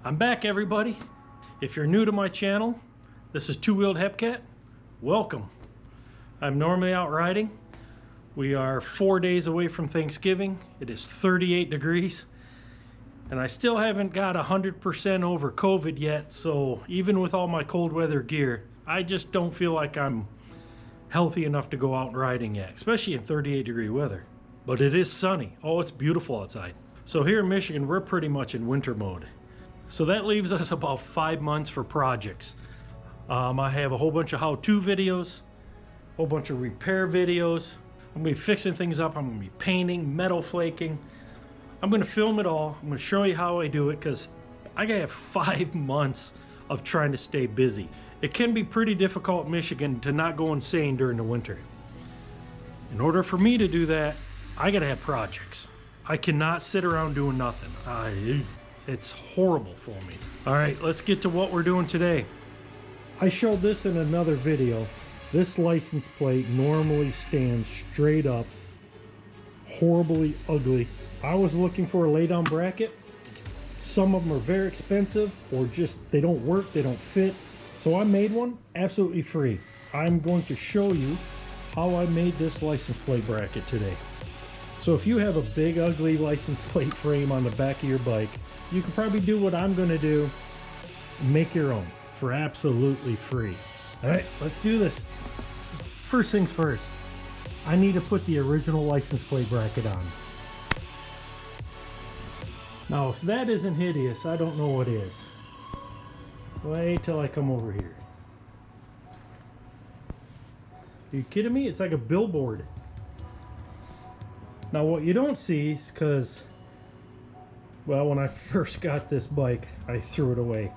I'm back, everybody. If you're new to my channel, this is Two-Wheeled Hepcat. Welcome. I'm normally out riding. We are 4 days away from Thanksgiving. It is 38 degrees. And I still haven't got 100% over COVID yet, so even with all my cold weather gear, I just don't feel like I'm healthy enough to go out riding yet, especially in 38 degree weather. But it is sunny. Oh, it's beautiful outside. So here in Michigan, we're pretty much in winter mode. So that leaves us about 5 months for projects. I have a whole bunch of how-to videos, a whole bunch of repair videos. I'm gonna be fixing things up. I'm gonna be painting, metal flaking. I'm gonna film it all. I'm gonna show you how I do it because I gotta have 5 months of trying to stay busy. It can be pretty difficult in Michigan to not go insane during the winter. In order for me to do that, I gotta have projects. I cannot sit around doing nothing. It's horrible for me. All right, let's get to what we're doing today. I showed this in another video. This license plate normally stands straight up, horribly ugly. I was looking for a lay-down bracket. Some of them are very expensive or just they don't work, they don't fit. So I made one absolutely free. I'm going to show you how I made this license plate bracket today. So if you have a big ugly license plate frame on the back of your bike, you can probably do what I'm going to do, make your own for absolutely free. All right, let's do this. First things first, I need to put the original license plate bracket on. Now, if that isn't hideous, I don't know what is. Wait till I come over here. Are you kidding me? It's like a billboard. Now, what you don't see is because, well, when I first got this bike, I threw it away.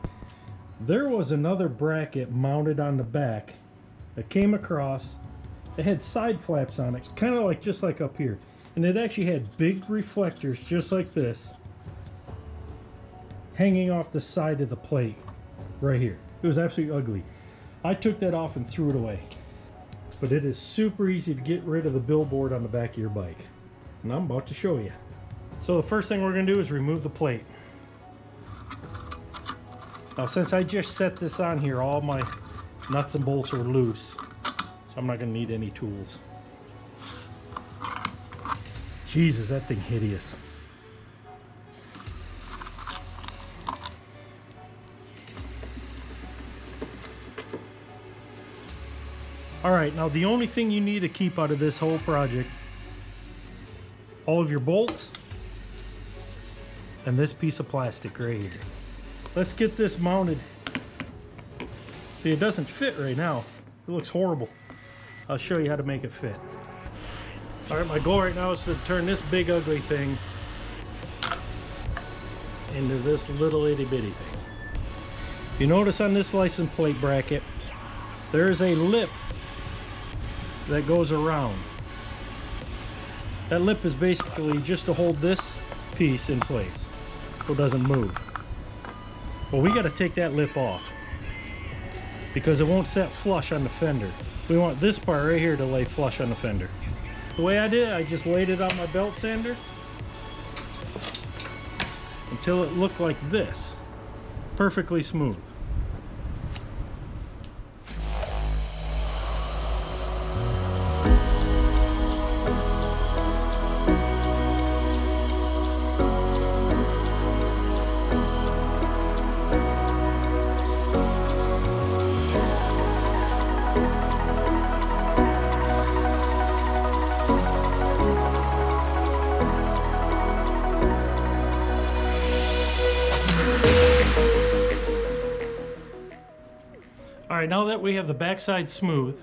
There was another bracket mounted on the back that came across. It had side flaps on it, kind of like just like up here. And it actually had big reflectors just like this hanging off the side of the plate right here. It was absolutely ugly. I took that off and threw it away. But it is super easy to get rid of the billboard on the back of your bike. And I'm about to show you. So the first thing we're going to do is remove the plate. Now, since I just set this on here, all my nuts and bolts are loose, so I'm not going to need any tools. Jesus, that thing hideous. All right, now the only thing you need to keep out of this whole project, all of your bolts and this piece of plastic right here. Let's get this mounted. See, it doesn't fit right now. It looks horrible. I'll show you how to make it fit. All right, my goal right now is to turn this big ugly thing into this little itty bitty thing. You notice on this license plate bracket, there is a lip that goes around. That lip is basically just to hold this piece in place so it doesn't move. Well, we got to take that lip off because it won't set flush on the fender. We want this part right here to lay flush on the fender. The way I did it, I just laid it on my belt sander until it looked like this, perfectly smooth. All right, now that we have the backside smooth,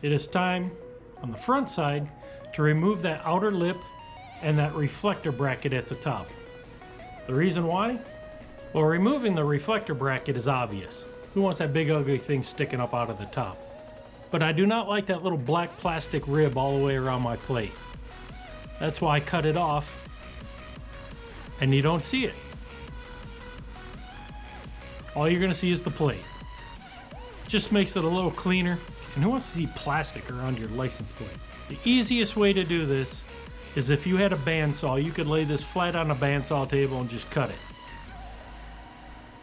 it is time on the front side to remove that outer lip and that reflector bracket at the top. The reason why? Well, removing the reflector bracket is obvious. Who wants that big ugly thing sticking up out of the top? But I do not like that little black plastic rib all the way around my plate. That's why I cut it off and you don't see it. All you're gonna see is the plate. Just makes it a little cleaner. And who wants to see plastic around your license plate? The easiest way to do this is if you had a bandsaw, you could lay this flat on a bandsaw table and just cut it.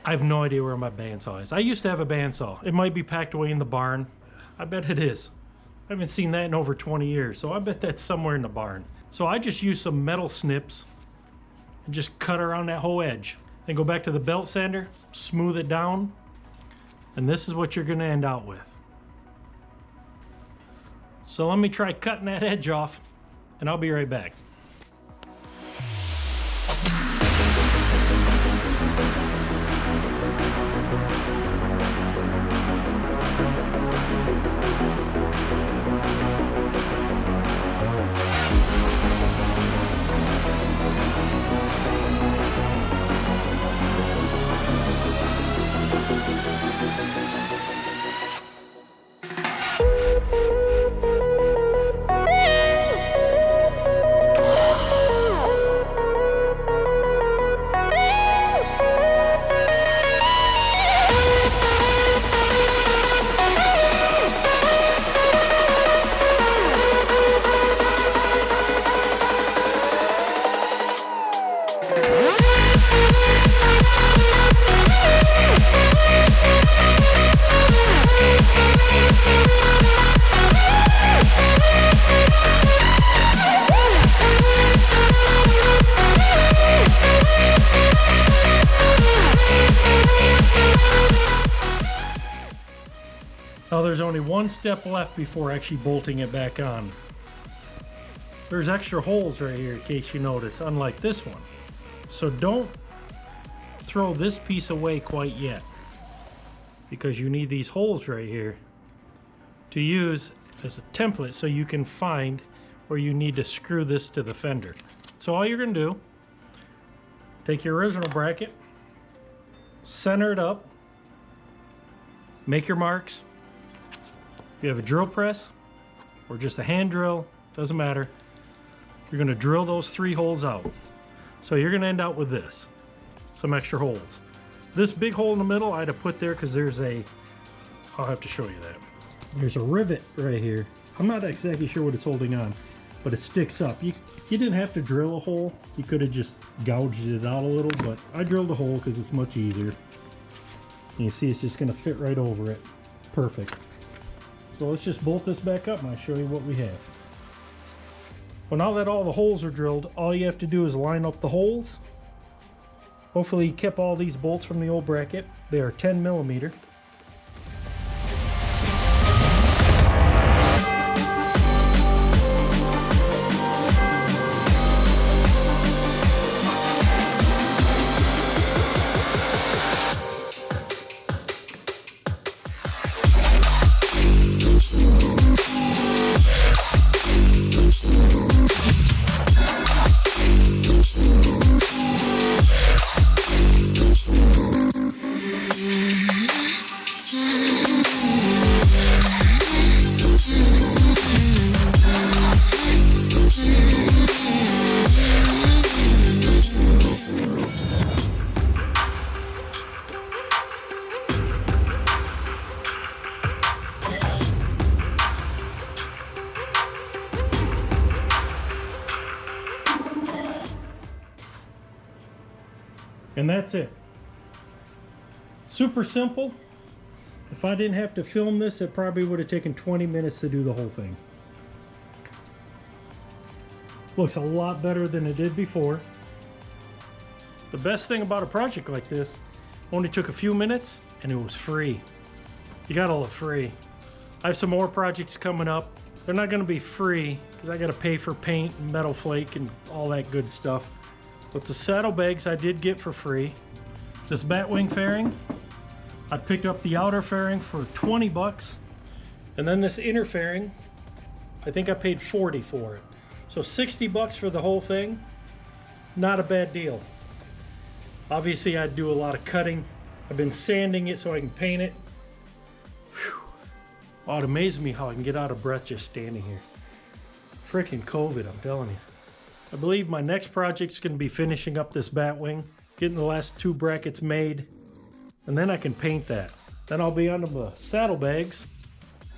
I have no idea where my bandsaw is. I used to have a bandsaw. It might be packed away in the barn. I bet it is. I haven't seen that in over 20 years, so I bet that's somewhere in the barn. So I just use some metal snips and just cut around that whole edge. Then go back to the belt sander, smooth it down, and this is what you're gonna end out with. So let me try cutting that edge off, and I'll be right back. Now there's only one step left before actually bolting it back on. There's extra holes right here in case you notice, unlike this one. So don't throw this piece away quite yet, because you need these holes right here to use as a template so you can find where you need to screw this to the fender. So all you're gonna do, take your original bracket, center it up, make your marks. If you have a drill press or just a hand drill, doesn't matter. You're gonna drill those 3 holes out. So you're gonna end out with this, some extra holes. This big hole in the middle I had to put there because there's I'll have to show you that. There's a rivet right here. I'm not exactly sure what it's holding on, but it sticks up. You didn't have to drill a hole. You could have just gouged it out a little, but I drilled a hole because it's much easier. And you see it's just gonna fit right over it. Perfect. So let's just bolt this back up and I'll show you what we have. Well, now that all the holes are drilled, all you have to do is line up the holes. Hopefully you kept all these bolts from the old bracket. They are 10 millimeter. And that's it. Super simple. If I didn't have to film this, it probably would have taken 20 minutes to do the whole thing. Looks a lot better than it did before. The best thing about a project like this, only took a few minutes and it was free. You gotta love free. I have some more projects coming up. They're not gonna be free because I gotta pay for paint and metal flake and all that good stuff. But the saddlebags I did get for free. This batwing fairing, I picked up the outer fairing for 20 bucks. And then this inner fairing, I think I paid 40 for it. So 60 bucks for the whole thing, not a bad deal. Obviously I'd do a lot of cutting. I've been sanding it so I can paint it. Whew. Oh, it amazes me how I can get out of breath just standing here. Freaking COVID, I'm telling you. I believe my next project's gonna be finishing up this batwing, getting the last 2 brackets made, and then I can paint that. Then I'll be on the saddlebags.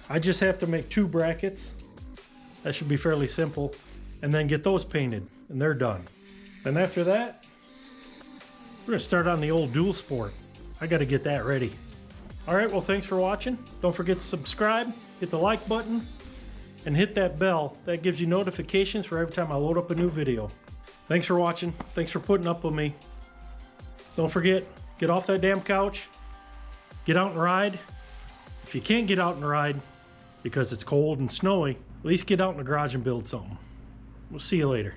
I just have to make 2 brackets. That should be fairly simple. And then get those painted, and they're done. And after that, we're gonna start on the old Dual Sport. I got to get that ready. All right, well, thanks for watching. Don't forget to subscribe, hit the like button, and hit that bell. That gives you notifications for every time I load up a new video. Thanks for watching. Thanks for putting up with me. Don't forget, get off that damn couch, get out and ride. If you can't get out and ride because it's cold and snowy, at least get out in the garage and build something. We'll see you later.